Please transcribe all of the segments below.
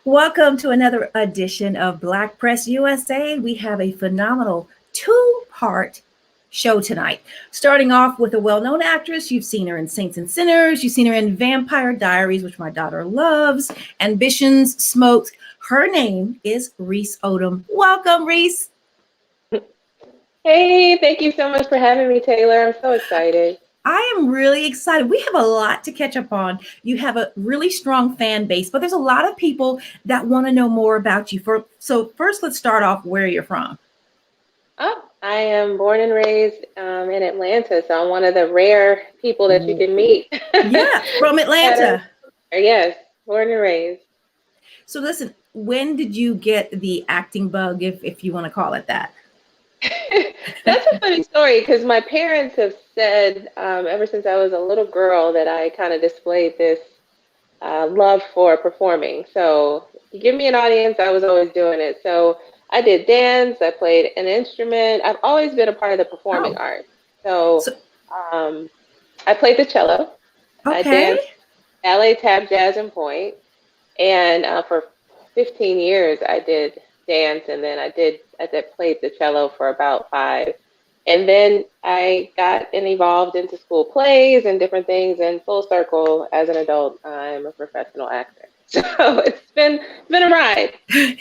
Welcome to another edition of Black Press USA. We have a phenomenal two-part show tonight. Starting off with a well-known actress. You've seen her in Saints and Sinners. You've seen her in Vampire Diaries, which my daughter loves. Ambitions, Smokes. Her name is Reece Odum. Welcome, Reece. Hey, thank you so much for having me, Taylor. I'm so excited. I am really excited. We have a lot to catch up on. You have a really strong fan base, but there's a lot of people that want to know more about you. So first, let's start off where you're from. Oh, I am born and raised in Atlanta, so I'm one of the rare people that you can meet. Yeah, from Atlanta. Yes, born and raised. So listen, when did you get the acting bug, if you want to call it that? That's a funny story because my parents have said ever since I was a little girl that I kind of displayed this love for performing. So you give me an audience, I was always doing it. So I did dance, I played an instrument. I've always been a part of the performing arts. So I played the cello. Okay. I danced ballet, tap, jazz, and point. And for 15 years, I did dance, and then I played the cello for about 5. And then I got and evolved into school plays and different things. And full circle, as an adult, I'm a professional actor. So it's been a ride.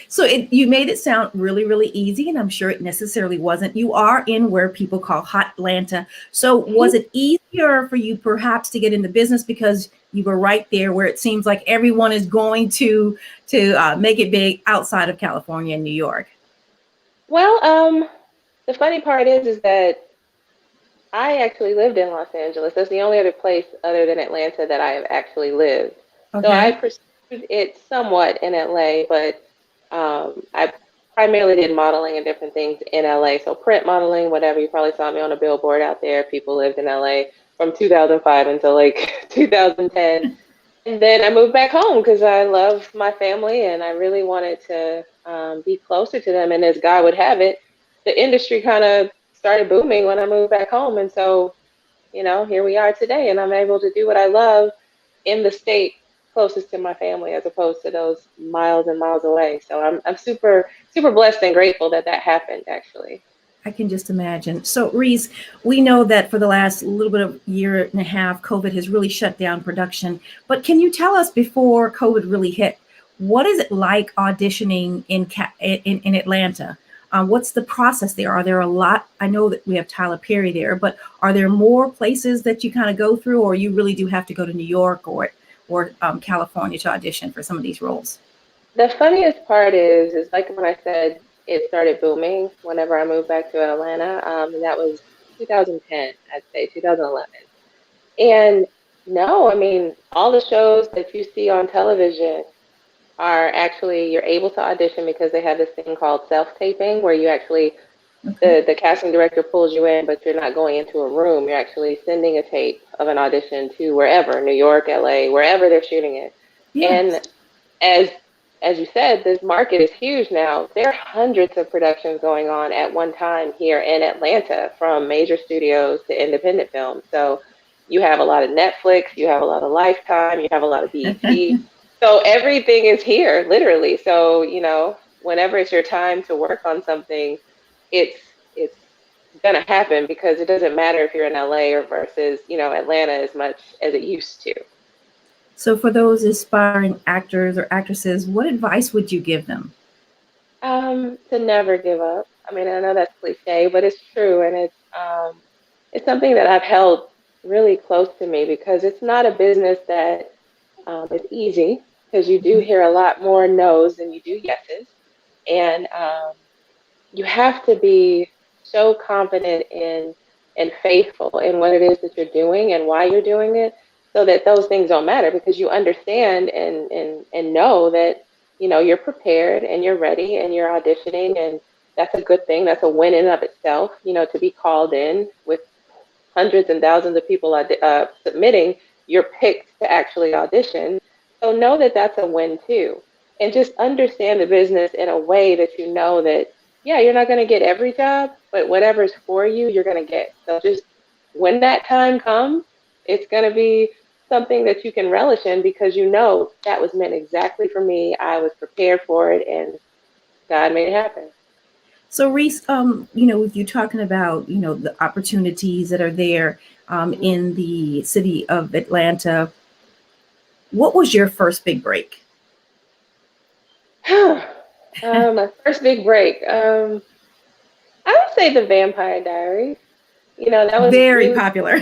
So you made it sound really, really easy, and I'm sure it necessarily wasn't. You are in where people call Hot Atlanta. So was it easier for you perhaps to get into business because you were right there where it seems like everyone is going to make it big outside of California and New York? Well, the funny part is that I actually lived in Los Angeles. That's the only other place other than Atlanta that I have actually lived. Okay. So I pursued it somewhat in LA, but I primarily did modeling and different things in LA. So print modeling, whatever. You probably saw me on a billboard out there. People lived in LA from 2005 until like 2010. And then I moved back home because I love my family and I really wanted to be closer to them. And as God would have it, the industry kind of started booming when I moved back home. And so, here we are today, and I'm able to do what I love in the state closest to my family as opposed to those miles and miles away. So I'm super, super blessed and grateful that happened, actually. I can just imagine. So, Reece, we know that for the last little bit of year and a half, COVID has really shut down production. But can you tell us, before COVID really hit, what is it like auditioning in Atlanta? What's the process there? Are there a lot? I know that we have Tyler Perry there, but are there more places that you kind of go through, or you really do have to go to New York or California to audition for some of these roles? The funniest part is like when I said it started booming whenever I moved back to Atlanta, and that was 2010, I'd say 2011. And no, I mean, all the shows that you see on television are actually, you're able to audition because they have this thing called self-taping where you actually, the casting director pulls you in, but you're not going into a room. You're actually sending a tape of an audition to wherever, New York, LA, wherever they're shooting it. Yes. And as you said, this market is huge now. There are hundreds of productions going on at one time here in Atlanta, from major studios to independent films. So you have a lot of Netflix, you have a lot of Lifetime, you have a lot of BET. So everything is here, literally. So, whenever it's your time to work on something, it's going to happen because it doesn't matter if you're in LA or versus, Atlanta as much as it used to. So for those aspiring actors or actresses, what advice would you give them? To never give up. I mean, I know that's cliche, but it's true. And it's something that I've held really close to me because it's not a business that is easy, because you do hear a lot more no's than you do yeses. And you have to be so confident in and faithful in what it is that you're doing and why you're doing it, so that those things don't matter, because you understand and know that, you're prepared and you're ready and you're auditioning, and that's a good thing. That's a win in of itself, to be called in with hundreds and thousands of people submitting, you're picked to actually audition. So know that that's a win too. And just understand the business in a way that you know that, yeah, you're not going to get every job, but whatever's for you, you're going to get. So just when that time comes, it's going to be something that you can relish in because you know that was meant exactly for me. I was prepared for it, and God made it happen. So Reece, with you talking about, the opportunities that are there Mhm. in the city of Atlanta, what was your first big break? My first big break. I would say the Vampire Diaries. That was Very really, popular.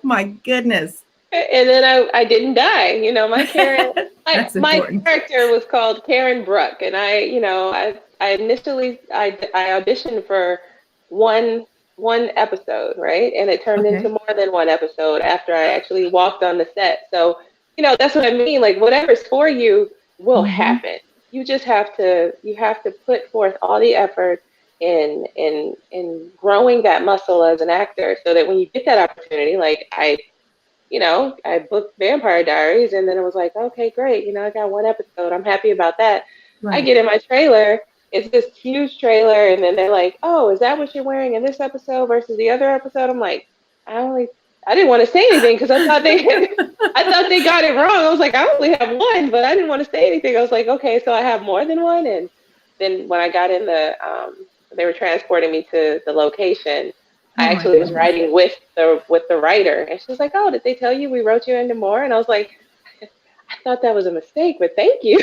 My goodness. and then I didn't die. My Karen, That's my important. character was called Karen Bruck, and I initially I auditioned for one one episode, right, and it turned into Okay. more than one episode after I actually walked on the set. So that's what I mean. Like whatever's for you will Hmm. happen. You have to put forth all the effort in growing that muscle as an actor, so that when you get that opportunity, like I booked Vampire Diaries, and then it was like, okay, great. I got one episode. I'm happy about that. I Right. get in my trailer. It's this huge trailer, and then they're like, oh, is that what you're wearing in this episode versus the other episode? I'm like, I only, I didn't want to say anything because I thought they got it wrong. I was like, I only have one, but I didn't want to say anything. I was like, okay, so I have more than one. And then when I got in they were transporting me to the location. I Oh my actually was goodness. writing with the writer, and she was like, "Oh, did they tell you we wrote you into more?" And I was like, "I thought that was a mistake, but thank you."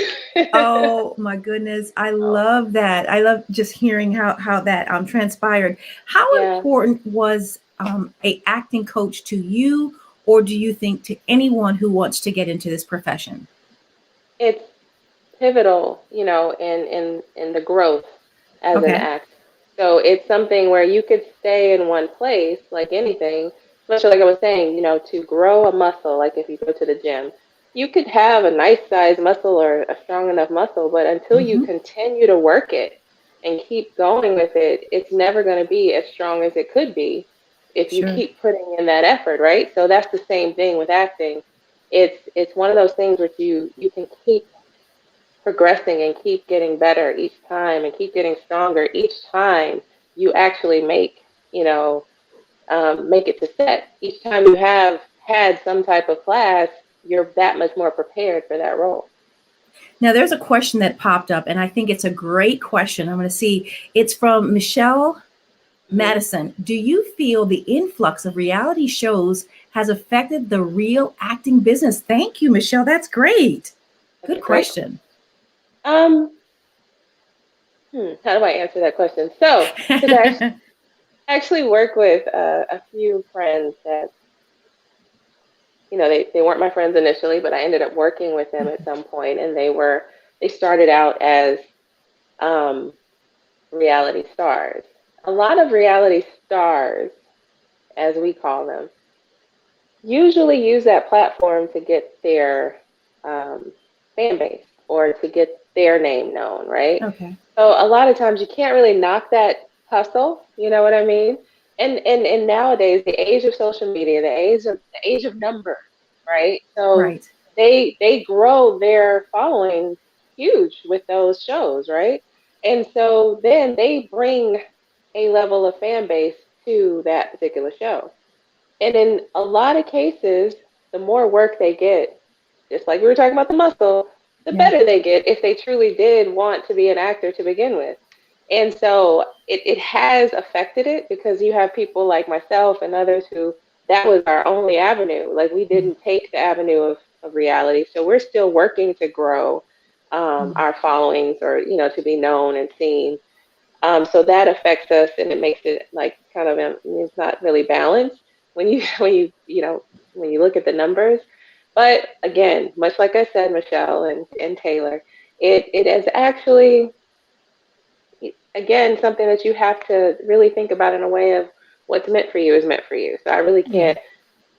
Oh my goodness. I Oh, love that. I love just hearing how that transpired. How yeah, important was a acting coach to you, or do you think to anyone who wants to get into this profession? it's pivotal, in the growth as an Okay. actor. So it's something where you could stay in one place, like anything, especially like I was saying, to grow a muscle, like if you go to the gym, you could have a nice size muscle or a strong enough muscle, but until you Hmm. continue to work it and keep going with it, it's never going to be as strong as it could be if you Sure. keep putting in that effort, right? So that's the same thing with acting. It's one of those things where you can keep progressing and keep getting better each time and keep getting stronger each time you actually make it to set. Each time you have had some type of class, you're that much more prepared for that role. Now, there's a question that popped up, and I think it's a great question. I'm going to see. It's from Michelle Hmm. Madison. Do you feel the influx of reality shows has affected the real acting business? Thank you, Michelle. That's great. That's a Good great question. um how do I answer that question? So, because I actually work with a few friends that they weren't my friends initially, but I ended up working with them at some point, and they started out as um, reality stars. A lot of reality stars, as we call them, usually use that platform to get their fan base or to get their name known, right? Okay. So a lot of times you can't really knock that hustle, you know what I mean? And nowadays, the age of social media, the age of numbers, right? So Right. they grow their following huge with those shows, right? And so then they bring a level of fan base to that particular show. And in a lot of cases, the more work they get, just like we were talking about the muscle, the Yeah. better they get if they truly did want to be an actor to begin with. And so it has affected it because you have people like myself and others who that was our only avenue. Like we Mm, didn't take the avenue of reality. So we're still working to grow mm. our followings or, to be known and seen. So that affects us, and it makes it like kind of it's not really balanced when you when you look at the numbers. But again, much like I said, Michelle and Taylor, it is actually again something that you have to really think about in a way of what's meant for you is meant for you. So I really Yeah. can't,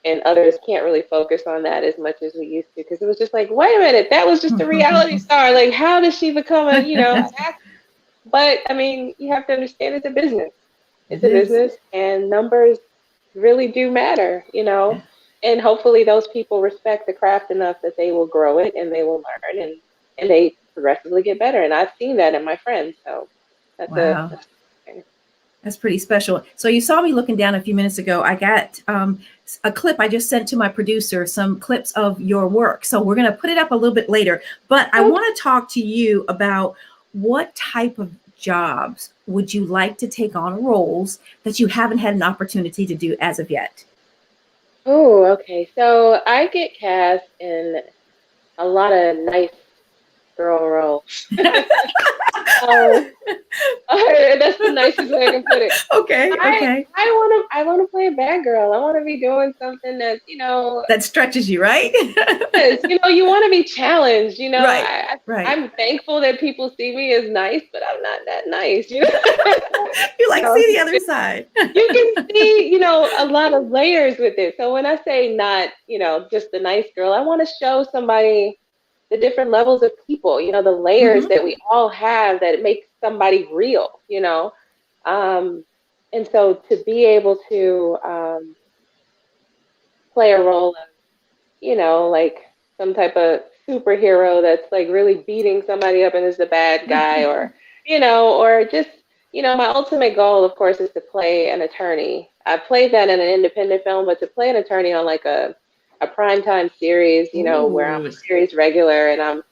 and others can't really focus on that as much as we used to because it was just like, wait a minute, that was just a reality star. Like, how does she become an actor? But I mean, you have to understand it's a business. It's It a is. business, and numbers really do matter. And hopefully those people respect the craft enough that they will grow it and they will learn and they progressively get better. And I've seen that in my friends. So that's a Wow. that's a thing. That's pretty special. So you saw me looking down a few minutes ago. I got a clip I just sent to my producer, some clips of your work. So we're going to put it up a little bit later. But I want to talk to you about what type of jobs would you like to take on roles that you haven't had an opportunity to do as of yet? Oh, okay. So I get cast in a lot of nice girl roles. um, that's the nicest way I can put it. Okay, okay. I want to play a bad girl. I want to be doing something that's, That stretches you, right? yes, you want to be challenged. Right, right. I'm thankful that people see me as nice, but I'm not that nice. You like know, see the other side. you can see, a lot of layers with it. So when I say not, just the nice girl, I want to show somebody the different levels of people, the layers Mm-hmm. that we all have that make somebody real. Um, and so to be able to play a role of, like some type of superhero that's like really beating somebody up and is the bad guy, or just, my ultimate goal, of course, is to play an attorney. I played that in an independent film, but to play an attorney on like a primetime series, where I'm a Ooh. series regular and I'm,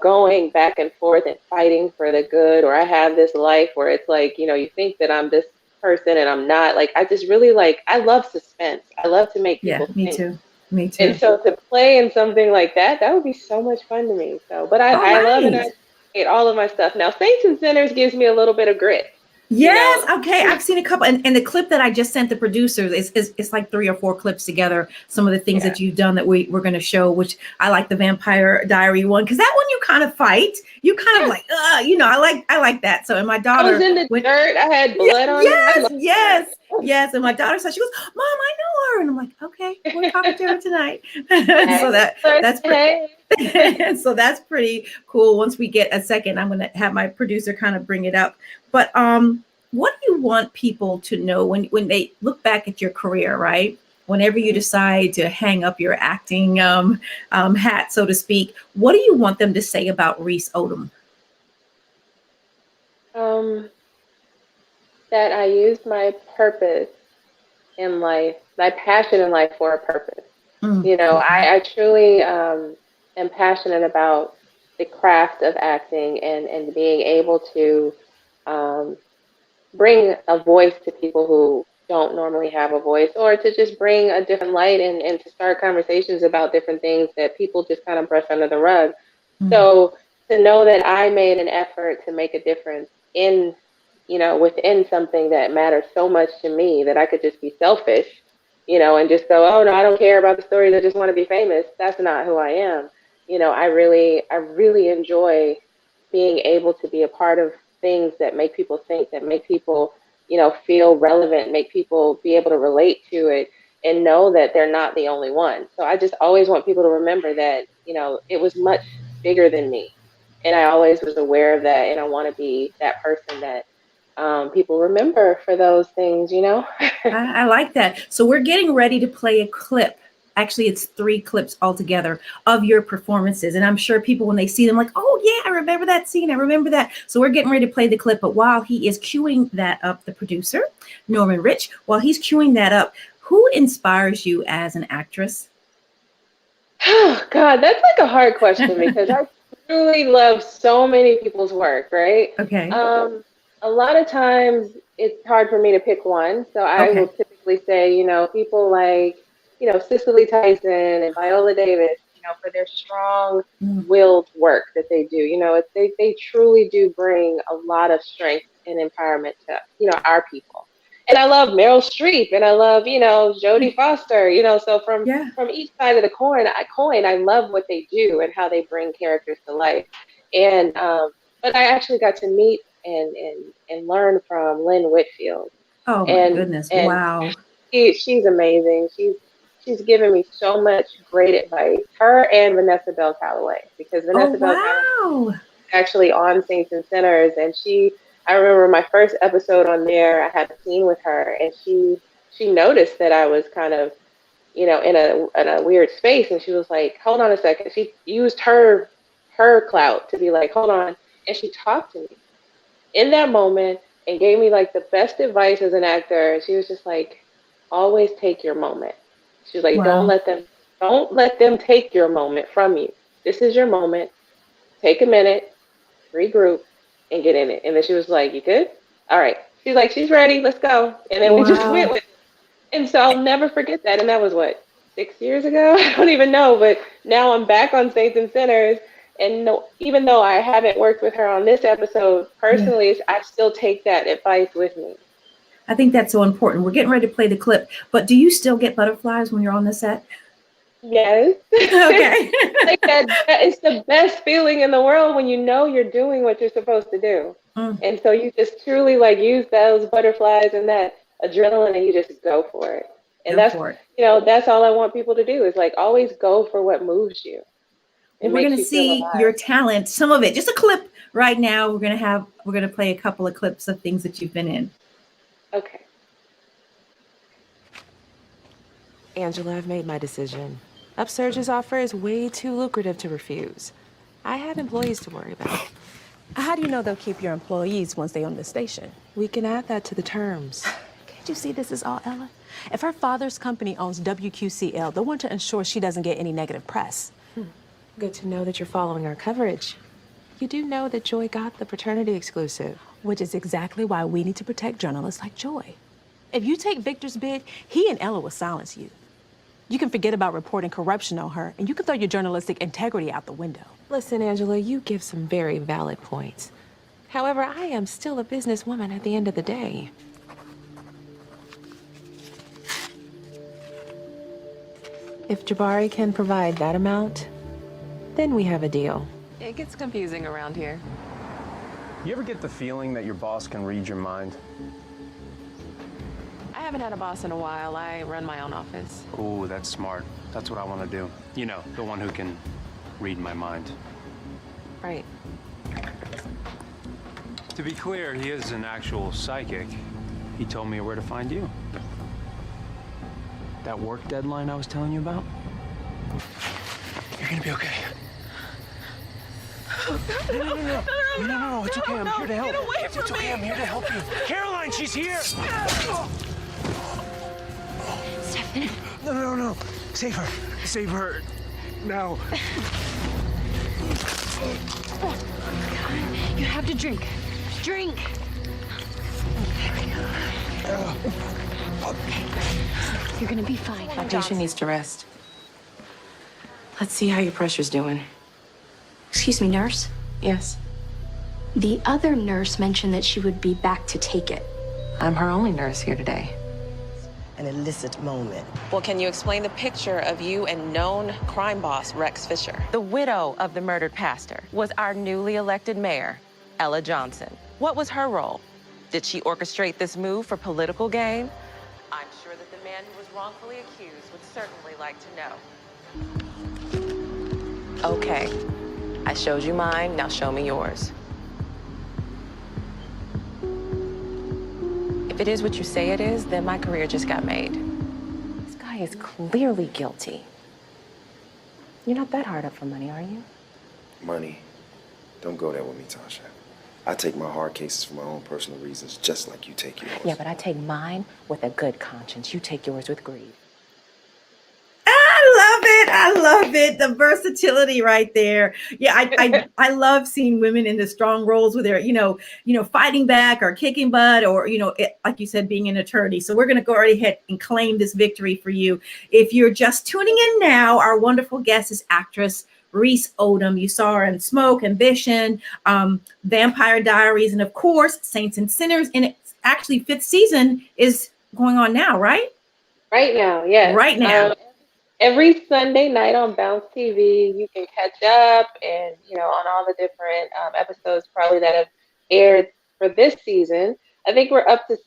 going back and forth and fighting for the good, or I have this life where it's like, you think that I'm this person and I'm not. Like, I just really I love suspense. I love to make Yeah, people me think. too. Me And too. so to play in something like that, that would be so much fun to me. So, but Oh, I love and I nice. appreciate all of my stuff. Now, Saints and Sinners gives me a little bit of grit, you Yes. know. Okay. I've seen a couple, and the clip that I just sent the producers is it's like 3 or 4 clips together. Some of the things Yeah. that you've done that we're going to show, which I like the Vampire Diary one because that one you kind of fight. You kind of Yeah. like, I like that. So, and my I was daughter in the went, dirt. I had yeah, blood on me. I yes, love that. yes, yes. And my daughter said, she goes, Mom, I know her, and I'm like, okay, we're talking to her tonight. So Hey, that's pretty. hey. So that's pretty cool. Once we get a second, I'm going to have my producer kind of bring it up. But what do you want people to know when they look back at your career, right? Whenever you decide to hang up your acting hat, so to speak, what do you want them to say about Reece Odum? Um, that I used my purpose in life, my passion in life for a purpose. Okay. I truly am passionate about the craft of acting and being able to um, bring a voice to people who don't normally have a voice, or to just bring a different light and to start conversations about different things that people just kind of brush under the rug. Mm. So to know that I made an effort to make a difference in, within something that matters so much to me that I could just be selfish, and just go, oh no, I don't care about the stories. I just want to be famous. That's not who I am. I really enjoy being able to be a part of things that make people think, that make people, feel relevant, make people be able to relate to it and know that they're not the only one. So I just always want people to remember that, it was much bigger than me. And I always was aware of that. And I want to be that person that people remember for those things. I like that. So we're getting ready to play a clip. Actually, it's 3 clips altogether of your performances. And I'm sure people, when they see them, like, oh, yeah, I remember that scene. I remember that. So we're getting ready to play the clip. But while he is queuing that up, the producer, Norman Rich, while he's queuing that up, who inspires you as an actress? Oh, God, that's like a hard question because I truly love so many people's work, right? Okay. Um, a lot of times it's hard for me to pick one. So I will Okay. typically say, people like, Cicely Tyson and Viola Davis, for their strong Mm. willed work that they do. They truly do bring a lot of strength and empowerment to, our people. And I love Meryl Streep and I love, Jodie Foster, so Yeah. from each side of the coin, I love what they do and how they bring characters to life. And but I actually got to meet and learn from Lynn Whitfield, Oh, my and goodness. and Wow. she's amazing. She's given me so much great advice. Her and Vanessa Bell Calloway, because Oh, Vanessa Bell Calloway wow. is actually on Saints and Sinners, and I remember my first episode on there. I had a scene with her, and she noticed that I was kind of in a weird space. And she was like, hold on a second. She used her clout to be like, hold on. And she talked to me in that moment. and gave me like the best advice as an actor. She was just like, always take your moment. She was like, Wow. don't let them take your moment from you. This is your moment. Take a minute, regroup, and get in it. And then she was like, you good? All right. She's like, she's ready. Let's go. And then we just went Wow. with it. And so I'll never forget that. And that was what, 6 years ago? I don't even know. But now I'm back on Saints and Sinners. And no, even though I haven't worked with her on this episode Yeah. personally, I still take that advice with me. I think that's so important. We're getting ready to play the clip, but do you still get butterflies when you're on the set? Yes. Okay. Like that is the best feeling in the world when you know you're doing what you're supposed to do. Mm, And so you just truly like use those butterflies and that adrenaline and you just go for it. And go that's, for it. that's all I want people to do is like always go for what moves you. It Well, we're makes going to you feel see your alive. talent, some of it, just a clip right now. We're going to play a couple of clips of things that you've been in. Okay. Angela, I've made my decision. Upsurge's offer is way too lucrative to refuse. I have employees to worry about. How do you know they'll keep your employees once they own the station? We can add that to the terms. Can't you see this is all Ella? If her father's company owns WQCL, they'll want to ensure she doesn't get any negative press. Good to know that you're following our coverage. You do know that Joy got the paternity exclusive. Which is exactly why we need to protect journalists like Joy. If you take Victor's bid, he and Ella will silence you. You can forget about reporting corruption on her, and you can throw your journalistic integrity out the window. Listen, Angela, you give some very valid points. However, I am still a businesswoman at the end of the day. If Jabari can provide that amount, then we have a deal. It gets confusing around here. You ever get the feeling that your boss can read your mind? I haven't had a boss in a while. I run my own office. Oh, that's smart. That's what I want to do. You know, the one who can read my mind. Right. To be clear, he is an actual psychic. He told me where to find you. That work deadline I was telling you about? You're gonna be okay. No, it's okay. I'm here to help. Get away from It's okay. me. I'm here to help you. Caroline, she's here. Stephanie. No. Save her. Save her. Now. You have to drink. Drink. You're gonna be fine. My patient needs to rest. Let's see how your pressure's doing. Excuse me, nurse. Yes, The other nurse mentioned that she would be back to take it. I'm her only nurse here today. An illicit moment. Well, can you explain the picture of you and known crime boss Rex Fisher? The widow of the murdered pastor was our newly elected mayor, Ella Johnson. What was her role? Did she orchestrate this move for political gain? I'm sure that the man who was wrongfully accused would certainly like to know. Okay, I showed you mine, now show me yours. If it is what you say it is, then my career just got made. This guy is clearly guilty. You're not that hard up for money, are you? Money. Don't go there with me, Tasha. I take my hard cases for my own personal reasons, just like you take yours. Yeah, but I take mine with a good conscience. You take yours with greed. I love it. The versatility right there. Yeah, I love seeing women in the strong roles where they're, fighting back or kicking butt or, like you said, being an attorney. So we're going to go right ahead and claim this victory for you. If you're just tuning in now, our wonderful guest is actress Reece Odum. You saw her in Smoke, Ambition, Vampire Diaries, and of course, Saints and Sinners. And it's actually 5th season is going on now, right? Right now, yes. Right now. Every Sunday night on Bounce TV, you can catch up and, on all the different episodes probably that have aired for this season. I think we're up to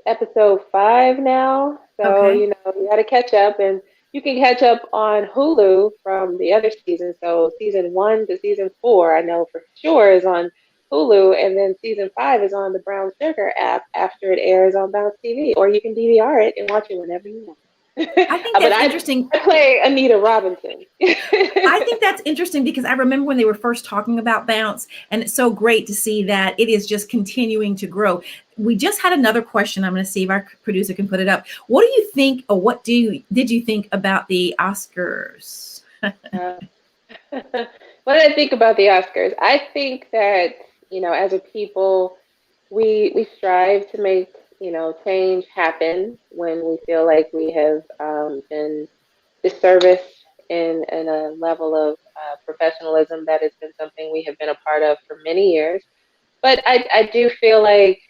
episode 5 now. So, Okay. you got to catch up, and you can catch up on Hulu from the other season. So season 1 to season 4, I know for sure is on Hulu. And then season 5 is on the Brown Sugar app after it airs on Bounce TV, or you can DVR it and watch it whenever you want. I think But that's interesting. I play Anita Robinson. I think that's interesting because I remember when they were first talking about bounce, and it's so great to see that it is just continuing to grow. We just had another question. I'm going to see if our producer can put it up. What do you think, or did you think about the Oscars? What did I think about the Oscars? I think that, as a people, we strive to make, change happen when we feel like we have been disserviced in a level of professionalism that has been something we have been a part of for many years. But I do feel like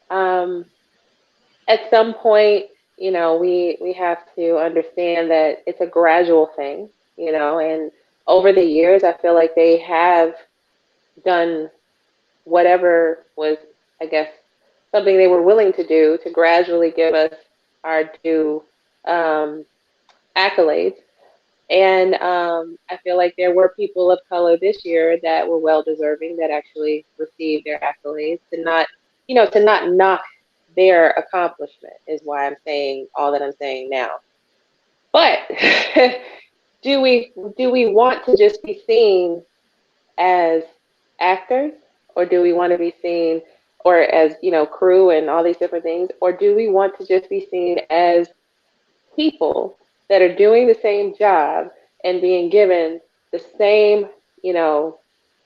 at some point, we have to understand that it's a gradual thing, and over the years, I feel like they have done whatever was, I guess, something they were willing to do to gradually give us our due accolades. And I feel like there were people of color this year that were well deserving that actually received their accolades. To not knock their accomplishment is why I'm saying all that I'm saying now. But do we want to just be seen as actors, or do we want to be seen, or as crew and all these different things, or do we want to just be seen as people that are doing the same job and being given the same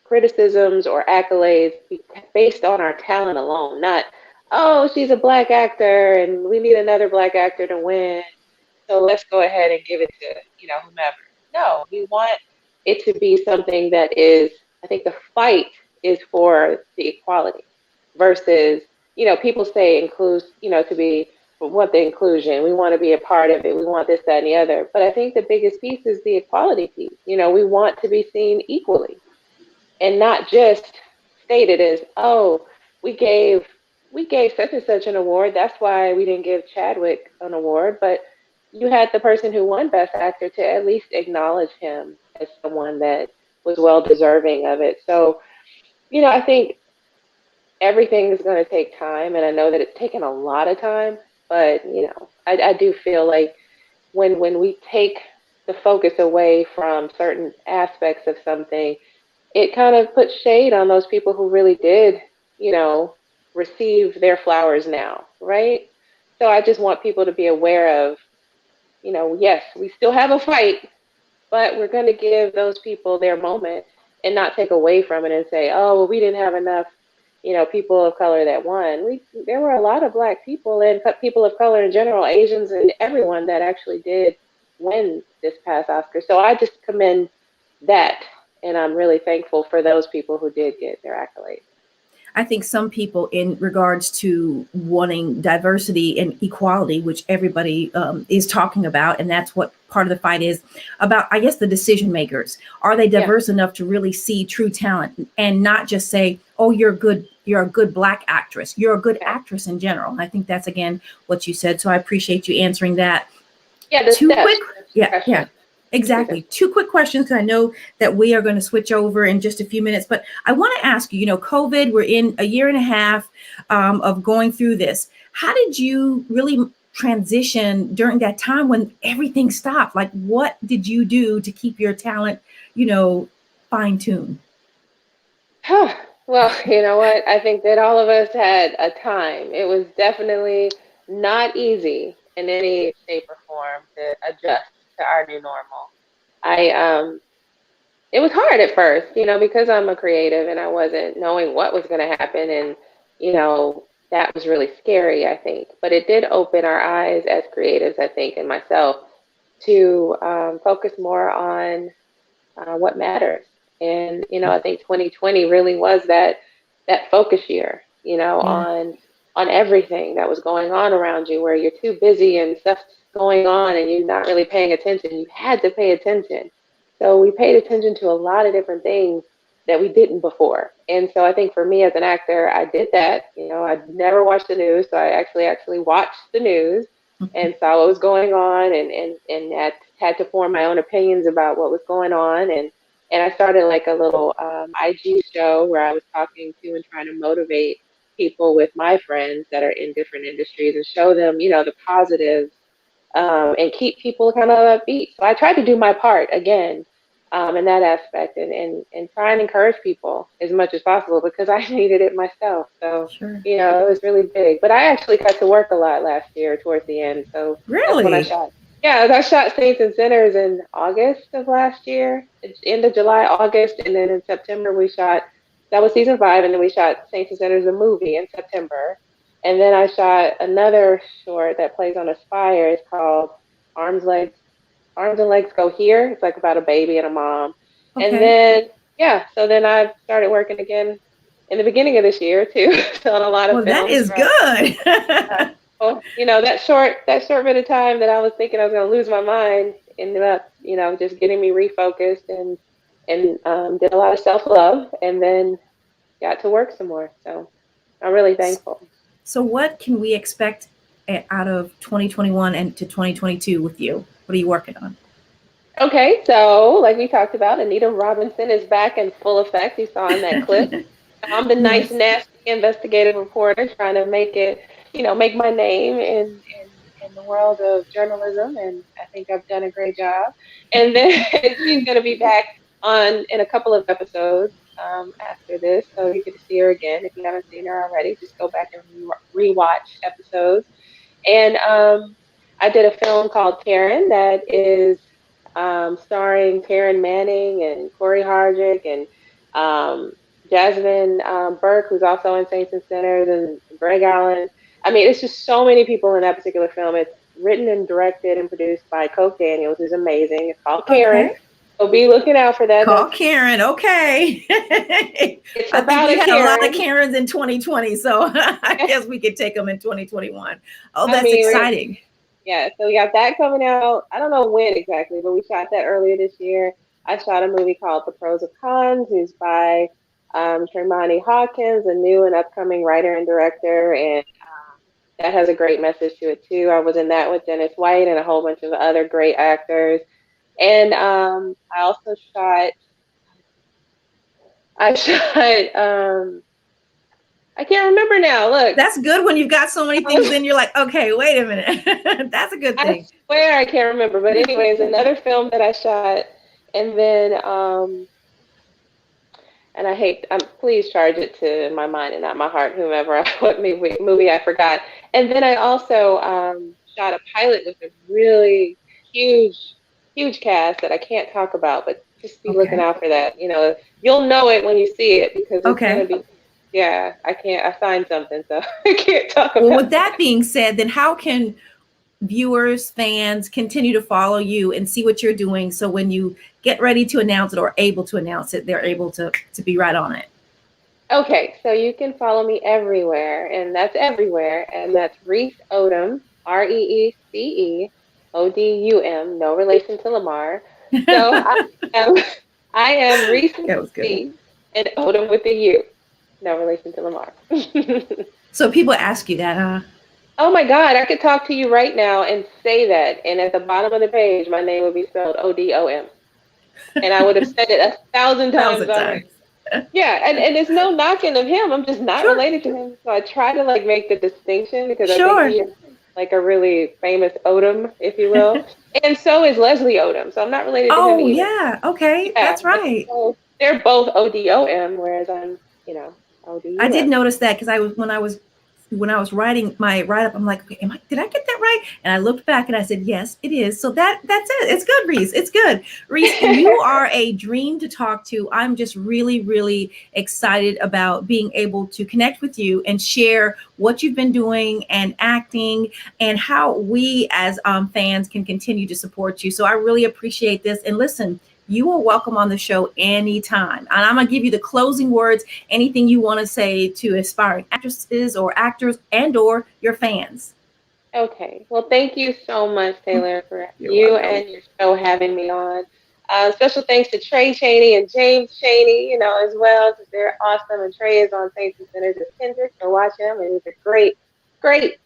criticisms or accolades based on our talent alone, not, oh, she's a black actor and we need another black actor to win, so let's go ahead and give it to whomever. No, we want it to be something that is, I think the fight is for the equality versus, people say include, to be, we want the inclusion, we want to be a part of it, we want this, that, and the other. But I think the biggest piece is the equality piece. We want to be seen equally and not just stated as, oh, we gave such and such an award, that's why we didn't give Chadwick an award. But you had the person who won Best Actor to at least acknowledge him as someone that was well deserving of it. So, I think everything is going to take time, and I know that it's taken a lot of time, but I do feel like when we take the focus away from certain aspects of something, it kind of puts shade on those people who really did, receive their flowers now, right? So I just want people to be aware of, yes, we still have a fight, but we're going to give those people their moment and not take away from it and say, oh, well, we didn't have enough, people of color that won. There were a lot of Black people and people of color in general, Asians and everyone that actually did win this past Oscar. So I just commend that, and I'm really thankful for those people who did get their accolades. I think some people, in regards to wanting diversity and equality, which everybody is talking about, and that's what part of the fight is about, I guess, the decision makers. Are they diverse enough to really see true talent and not just say, oh, you're a good Black actress, you're a good actress in general? And I think that's, again, what you said. So I appreciate you answering that. Yeah. Exactly. Two quick questions, because I know that we are going to switch over in just a few minutes. But I want to ask you, COVID, we're in a year and a half of going through this. How did you really transition during that time when everything stopped? Like, what did you do to keep your talent, fine-tuned? Well, you know what? I think that all of us had a time. It was definitely not easy in any shape or form to adjust to our new normal. It was hard at first, because I'm a creative and I wasn't knowing what was going to happen. And, that was really scary, I think. But it did open our eyes as creatives, I think, and myself, to focus more on what matters. And, I think 2020 really was that focus year, on everything that was going on around you, where you're too busy and stuff's going on and you're not really paying attention. You had to pay attention. So we paid attention to a lot of different things that we didn't before. And so I think for me as an actor, I did that. I never watched the news, so I actually watched the news and saw what was going on, and had to form my own opinions about what was going on. And I started like a little IG show where I was talking to and trying to motivate people with my friends that are in different industries and show them, the positives and keep people kind of upbeat. So I tried to do my part again in that aspect, and try and encourage people as much as possible because I needed it myself. So, Sure. you know, it was really big. But I actually got to work a lot last year towards the end. So that's when I Really? shot. Yeah, I shot Saints and Sinners in August of last year. It's end of July, August, and then in September we shot. That was season 5, and then we shot Saints and Sinners the movie in September. And then I shot another short that plays on Aspire. It's called Arms, Legs, Arms and Legs Go Here. It's like about a baby and a mom. And Okay. then, yeah, so then I started working again in the beginning of this year too, so on a lot of Well, that films. is good. Well, you know, that short bit of time that I was thinking I was going to lose my mind ended up, you know, just getting me refocused and did a lot of self-love, and then got to work some more. So I'm really thankful. So what can we expect out of 2021 and to 2022 with you? What are you working on? Okay, so like we talked about, Anita Robinson is back in full effect. You saw in that clip. I'm the nice, nasty investigative reporter trying to make it, you know, make my name in the world of journalism, and I think I've done a great job. And then she's going to be back in a couple of episodes after this, so you get to see her again. If you haven't seen her already, just go back and rewatch episodes. And I did a film called Karen that is starring Taryn Manning and Corey Hardrick and Jasmine Burke, who's also in Saints and Sinners, and Greg Allen. I mean, it's just so many people in that particular film. It's written and directed and produced by Coke Daniels, who's amazing. It's called Karen. Okay. So be looking out for that. Call Karen. Okay. It's I think about we a had Karen. a lot of Karens in 2020, so I guess we could take them in 2021. Oh, that's exciting. Yeah, so we got that coming out. I don't know when exactly, but we shot that earlier this year. I shot a movie called The Pros of Cons, who's by Tremonti Hawkins, a new and upcoming writer and director, and that has a great message to it too. I was in that with Dennis White and a whole bunch of other great actors. And I also shot, I can't remember now. Look. That's good when you've got so many things, then you're like, okay, wait a minute. That's a good thing. I swear I can't remember. But anyways, another film that I shot. And then, and I hate, please charge it to my mind and not my heart, whomever, what movie I forgot. And then I also shot a pilot with a really huge cast that I can't talk about, but just be looking out for that. You know, you'll know it when you see it because it's going to be, yeah, I signed something, so I can't talk about it. Well, with that being said, then how can viewers, fans continue to follow you and see what you're doing, so when you get ready to announce it or able to announce it, they're able to be right on it? Okay, so you can follow me everywhere, and that's everywhere, and that's Reece Odum, ReeCe Odum, no relation to Lamar. So I am Reece with C and Odum with the U, no relation to Lamar. So people ask you that, huh? Oh my God, I could talk to you right now and say that, and at the bottom of the page, my name would be spelled Odom, and I would have said it 1,000 times already. Yeah, and it's no knocking of him. I'm just not related to him, so I try to like make the distinction because I think he is like a really famous Odum, if you will, and so is Leslie Odom. So I'm not related to him either. Oh yeah, okay, yeah, that's right. So they're both Odom, whereas I'm, you know, Odum. I did notice that because when I was writing my write-up, I'm like, okay, did I get that right? And I looked back and I said, yes, it is. So that's it. It's good, Reece. It's good. Reece, you are a dream to talk to. I'm just really, really excited about being able to connect with you and share what you've been doing and acting and how we as fans can continue to support you. So I really appreciate this. And listen, you are welcome on the show anytime. And I'm going to give you the closing words, anything you want to say to aspiring actresses or actors and or your fans. Okay. Well, thank you so much, Taylor, for you and your show having me on. Special thanks to Trey Chaney and James Chaney, you know, as well, because they're awesome. And Trey is on Saints and Sinners as Kendrick, so watch him. And he's a great,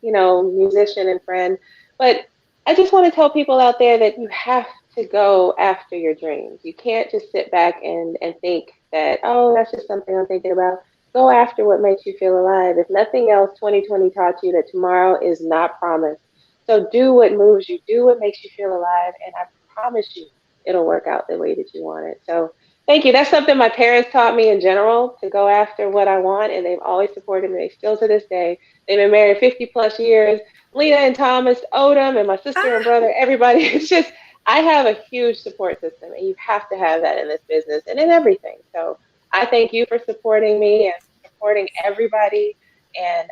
you know, musician and friend. But I just want to tell people out there that you have to go after your dreams. You can't just sit back and think that, oh, that's just something I'm thinking about. Go after what makes you feel alive. If nothing else, 2020 taught you that tomorrow is not promised. So do what moves you, do what makes you feel alive, and I promise you it'll work out the way that you want it. So thank you. That's something my parents taught me in general, to go after what I want, and they've always supported me. They still to this day. They've been married 50 plus years. Lena and Thomas, Odum, and my sister and brother, everybody. It's just, I have a huge support system, and you have to have that in this business and in everything. So I thank you for supporting me and supporting everybody. And,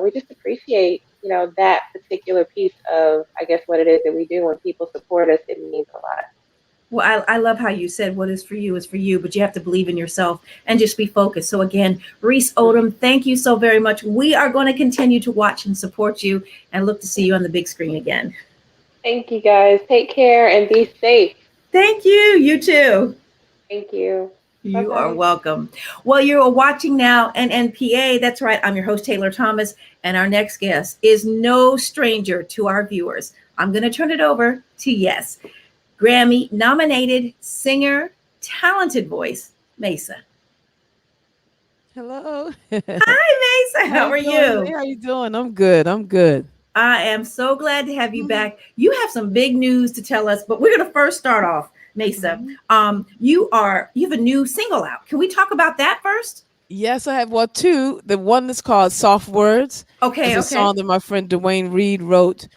we just appreciate, that particular piece of, I guess, what it is that we do. When people support us, it means a lot. Well, I love how you said what is for you, but you have to believe in yourself and just be focused. So again, Reece Odum, thank you so very much. We are going to continue to watch and support you and look to see you on the big screen again. Thank you, guys. Take care and be safe. Thank you. You too. Thank you. You Bye-bye. are welcome. Well, you're watching now NNPA. That's right. I'm your host, Taylor Thomas, and our next guest is no stranger to our viewers. I'm going to turn it over to Yes, Grammy nominated singer, talented voice, Maysa. Hello. Hi, Maysa. How are you? Hey, how you doing? I'm good. I am so glad to have you back. You have some big news to tell us, but we're going to first start off, Maysa. You have a new single out. Can we talk about that first? Yes, I have two. The one that's called Soft Words. Okay. It's a song that my friend Dwayne Reed wrote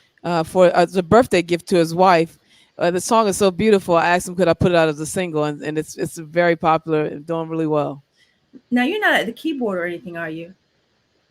for as a birthday gift to his wife. The song is so beautiful. I asked him, could I put it out as a single? And it's very popular and doing really well. Now, you're not at the keyboard or anything, are you?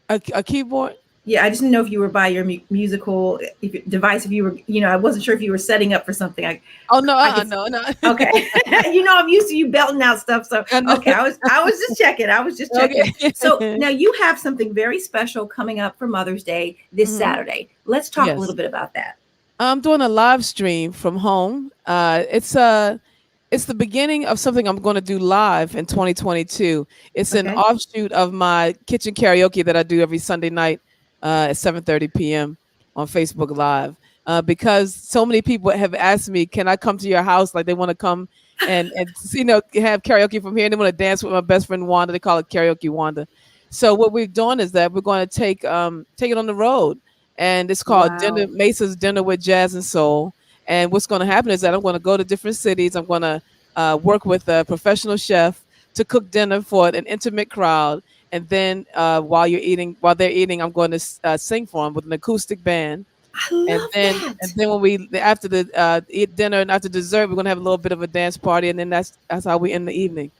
A keyboard? Yeah, I just didn't know if you were by your musical device. If you were, I wasn't sure if you were setting up for something. No. Okay. I'm used to you belting out stuff. So okay, I was just checking. Okay. So now you have something very special coming up for Mother's Day this Saturday. Let's talk a little bit about that. I'm doing a live stream from home. It's the beginning of something I'm going to do live in 2022. It's an offshoot of my kitchen karaoke that I do every Sunday night at 7:30 p.m. on Facebook Live. Because so many people have asked me, can I come to your house? Like they want to come and have karaoke from here, and they want to dance with my best friend Wanda. They call it Karaoke Wanda. So what we're doing is that we're going to take it on the road, and it's called Maysa's Dinner with Jazz and Soul. And what's going to happen is that I'm going to go to different cities. I'm going to work with a professional chef to cook dinner for an intimate crowd. And then while they're eating, I'm going to sing for them with an acoustic band. I love that. And then after the eat dinner and after dessert, we're going to have a little bit of a dance party. And then that's how we end the evening.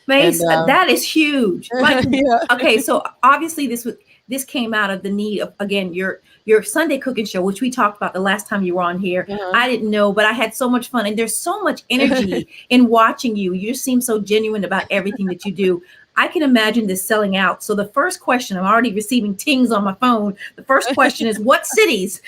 Maysa, that is huge. Okay, so obviously this came out of the need of, again, your Sunday cooking show, which we talked about the last time you were on here. I didn't know, but I had so much fun, and there's so much energy in watching you. You just seem so genuine about everything that you do. I can imagine this selling out. So the first question, I'm already receiving tings on my phone. The first question is, what cities?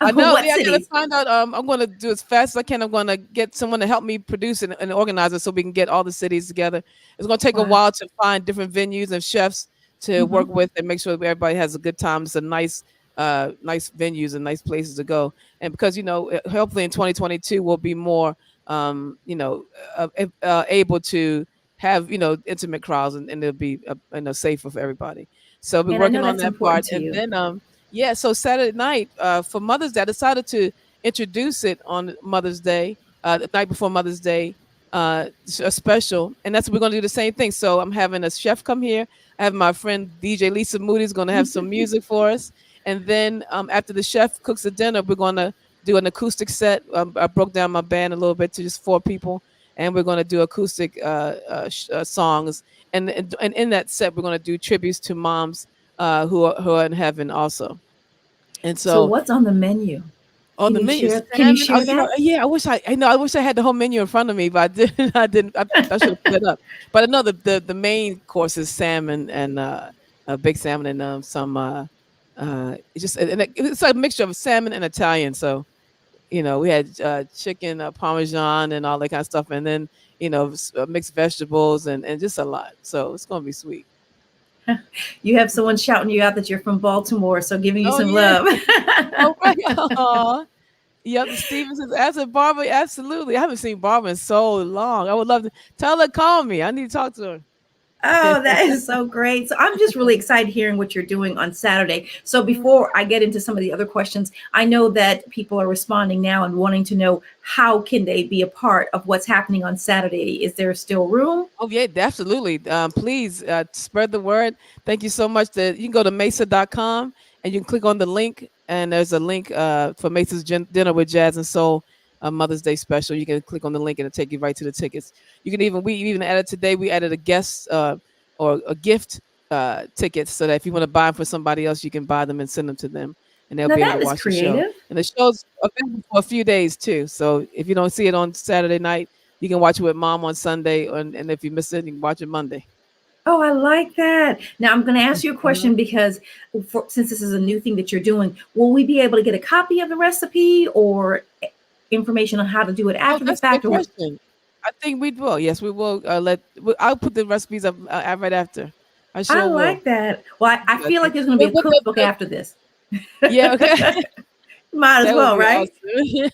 I know. I got to find out. I'm going to do as fast as I can. I'm going to get someone to help me produce and organize it so we can get all the cities together. It's going to take a while to find different venues and chefs to work with and make sure that everybody has a good time. It's a nice venues and nice places to go. And because, hopefully in 2022, we'll be more, able to have, intimate crowds and it'll be, safer for everybody. So we're working on that part. And then, so Saturday night for Mother's Day, I decided to introduce it on Mother's Day, the night before Mother's Day, a special. And that's what we're going to do the same thing. So I'm having a chef come here. I have my friend DJ Lisa Moody's going to have some music for us. And then after the chef cooks the dinner, we're going to do an acoustic set. I broke down my band a little bit to just 4 people. And we're going to do acoustic songs. And in that set, we're going to do tributes to moms who are in heaven also. And so what's on the menu? On the menu, can you share that? I wish I had the whole menu in front of me, but I didn't. I should have put it up. But I know the main course is salmon and big salmon and some it's like a mixture of salmon and Italian. So we had chicken parmesan and all that kind of stuff, and then mixed vegetables and just a lot. So it's gonna be sweet. You have someone shouting you out that you're from Baltimore, so giving you some love. Oh, right. Yep, Steven says, as a Barbara, absolutely. I haven't seen Barbara in so long. I would love to tell her, call me. I need to talk to her. Oh, that is so great. So I'm just really excited hearing what you're doing on Saturday. So before I get into some of the other questions, I know that people are responding now and wanting to know how can they be a part of what's happening on Saturday? Is there still room? Oh yeah, absolutely. Please spread the word. Thank you so much. You can go to Maysa.com and you can click on the link, and there's a link for Maysa's Dinner with Jazz and Soul Mother's Day special. You can click on the link and it'll take you right to the tickets. You can we even added today. We added a guest or a gift tickets, so that if you want to buy them for somebody else, you can buy them and send them to them, and they'll Now be able that to is watch the show. creative. And the show's available for a few days too. So if you don't see it on Saturday night, you can watch it with mom on Sunday, and if you miss it, you can watch it Monday. Oh, I like that. Now I'm going to ask you a Mhm. question because since this is a new thing that you're doing, will we be able to get a copy of the recipe or information on how to do it Oh, after the that's a good fact? Or question. I think we will. Yes, we will. I'll put the recipes up right after. I I sure will. like that. Well, I I feel like think. there's going to be a But cookbook after this. yeah, okay. Might as That would well, be right?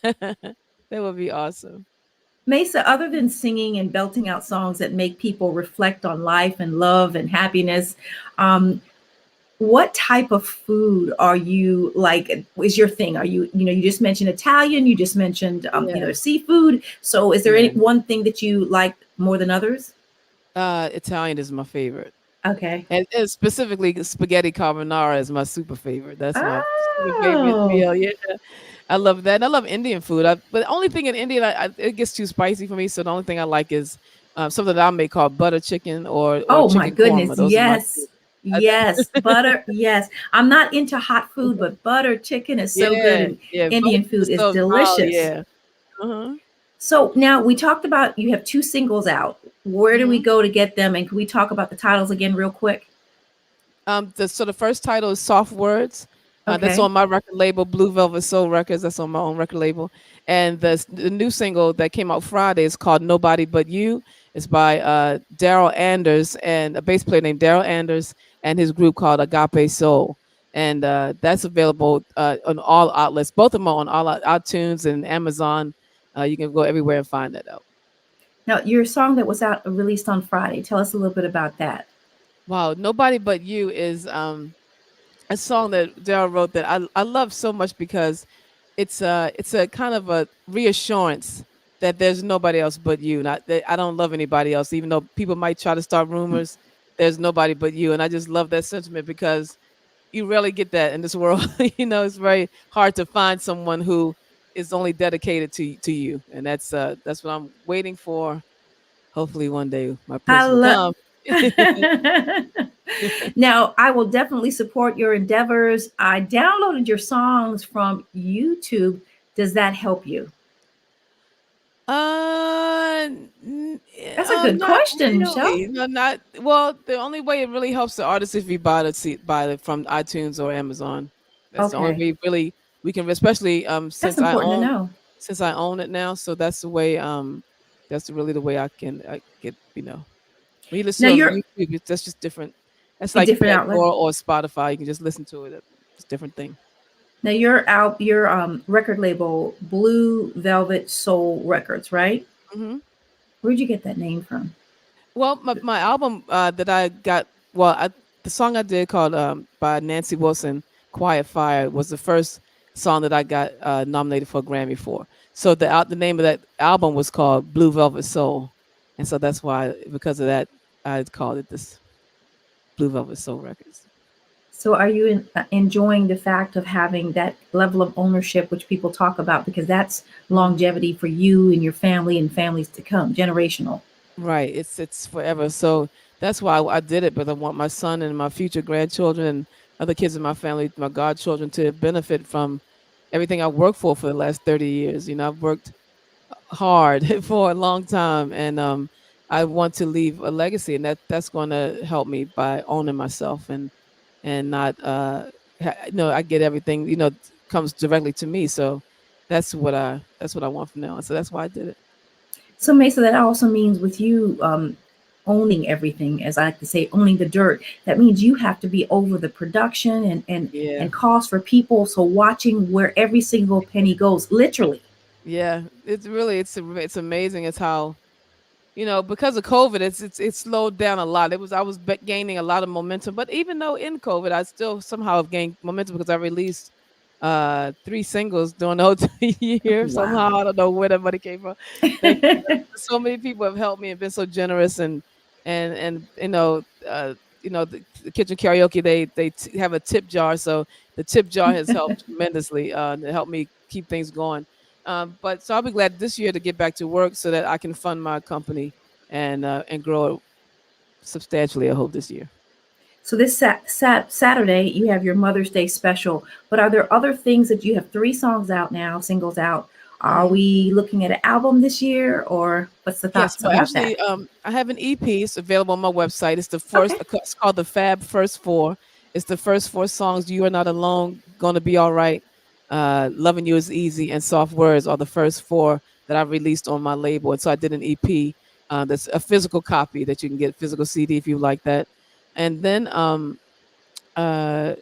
awesome. That would be awesome. Mesa, other than singing and belting out songs that make people reflect on life and love and happiness, um, what type of food are you like is your thing? Are you just mentioned Italian, you just mentioned Yeah, seafood. So is there any yeah. one thing that you like more than others? Italian is my favorite. Okay. And specifically spaghetti carbonara is my super favorite. That's my super favorite Oh, meal. Yeah. I love that. And I love Indian food. But the only thing in India, it gets too spicy for me. So the only thing I like is something that I make called butter chicken or oh my chicken korma. goodness. Those are my two. Yes. Yes. Butter. Yes. I'm not into hot food, Mhm. but butter chicken is so good Yeah, and yeah. Butter Indian chicken food is stuffed mild. delicious. Yeah. Uh-huh. So now we talked about you have two singles out. Where do we hmm go to get them? And can we talk about the titles again real quick? So the first title is Soft Words. That's Okay. on my record label, Blue Velvet Soul Records. That's on my own record label. And the new single that came out Friday is called Nobody But You. It's by Daryl Anders and a bass player named Daryl Anders and his group called Agape Soul. And that's available on all outlets. Both of them are on all iTunes and Amazon. You can go everywhere and find that out. Now, your song that was out released on Friday. Tell us a little bit about that. Wow, Nobody But You is a song that Daryl wrote that I love so much because it's a kind of a reassurance that there's nobody else but you. Not that I don't love anybody else, even though people might try to start rumors. There's nobody but you, and I just love that sentiment because you rarely get that in this world. It's very hard to find someone who is only dedicated to you, and that's what I'm waiting for. Hopefully, one day my I prince will love. come. Now, I will definitely support your endeavors. I downloaded your songs from YouTube. Does that help you? That's a good Not question, Michelle. really. No, not well. The only way it really helps the artist if you buy it from iTunes or Amazon. That's the only Okay, way really we can, especially that's important to know. since I own it now. So that's the way. That's really the way I get. When you listen Now to it on you're YouTube, that's just different. That's a like different outlet. Pandora or Spotify. You can just listen to it. It's a different thing. Now you're out your record label, Blue Velvet Soul Records, right? hmm Where'd you get that name from? Well, my album that I got, the song I did called by Nancy Wilson, "Quiet Fire," was the first song that I got nominated for a Grammy for. So the name of that album was called Blue Velvet Soul, and so that's why because of that I called it this Blue Velvet Soul Records. So are you enjoying the fact of having that level of ownership, which people talk about, because that's Mhm. longevity for you and your family and families to come, generational. Right. It's forever. So that's why I did it. But I want my son and my future grandchildren and other kids in my family, my godchildren, to benefit from everything I worked for the last 30 years. I've worked hard for a long time, and I want to leave a legacy, and that's going to help me by owning myself and not I get everything comes directly to me. So that's what I want from now on. So that's why I did it. So Mesa, that also means with you owning everything, as I like to say, owning the dirt, that means you have to be over the production Yeah. and cost for people. So watching where every single penny goes, literally. Yeah, it's really it's amazing. It's how because of COVID, it's slowed down a lot. I was gaining a lot of momentum, but even though in COVID, I still somehow have gained momentum because I released 3 singles during the whole year. Somehow Wow. I don't know where that money came from. Thank you. So many people have helped me and been so generous, and the kitchen karaoke they have a tip jar, so the tip jar has helped tremendously to help me keep things going. But so I'll be glad this year to get back to work so that I can fund my company and grow it substantially. I hope this year. So this Saturday, you have your Mother's Day special. But are there other things that you have 3 songs out now, singles out? Are we looking at an album this year, or what's the Yes, thoughts well, about that? actually, I have an EP. It's available on my website. It's the first. Okay. It's called the Fab First Four. It's the first 4 songs. You Are Not Alone. Gonna Be All Right. Loving You Is Easy and Soft Words are the first 4 that I released on my label. And so I did an EP. That's a physical copy that you can get, physical CD if you like that. And then uh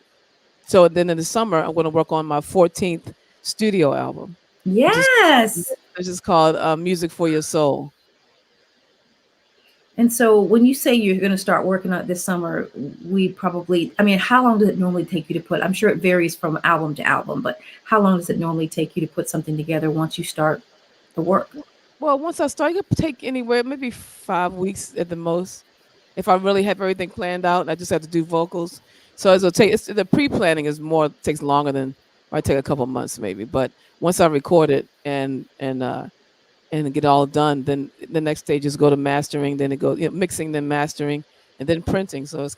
so then in the summer I'm going to work on my 14th studio album, which is Yes. which is called Music for Your Soul. And so when you say you're going to start working on it this summer, I mean, how long does it normally take you to put? I'm sure it varies from album to album, but how long does it normally take you to put something together once you start the work? Well, once I start, it could take anywhere, maybe 5 weeks at the most. If I really have everything planned out, I just have to do vocals. So the pre-planning is more, takes longer than, might take a couple months maybe. But once I record it and get all done, then the next stage is go to mastering, then it goes mixing, then mastering, and then printing. So it's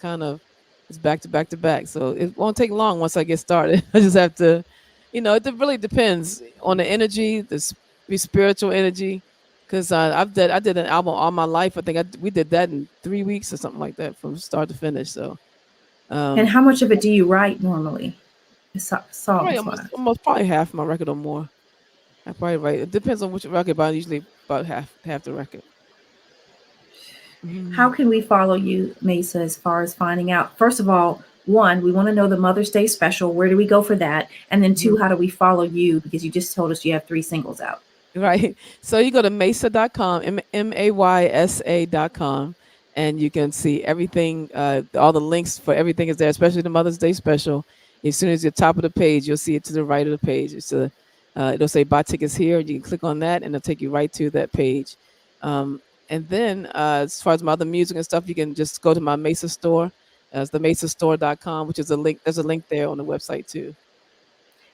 back to back to back. So it won't take long once I get started. I just have to, it really depends on the energy, the spiritual energy. Because I did an album all my life. I think we did that in 3 weeks or something like that from start to finish. So And how much of it do you write normally? probably Songs wise. almost probably half my record or more. I probably write. It depends on which record, but usually about half the record. How can we follow you, Maysa, as far as finding out? First of all, one, we want to know the Mother's Day special. Where do we go for that? And then 2, how do we follow you? Because you just told us you have 3 singles out. Right. So you go to Maysa.com, Maysa.com, and you can see everything. All the links for everything is there, especially the Mother's Day special. As soon as you're top of the page, you'll see it to the right of the page. It'll say buy tickets here. You can click on that, and it'll take you right to that page. And then as far as my other music and stuff, you can just go to my Maysa store. It's the Maysastore.com, which is a link. There's a link there on the website too.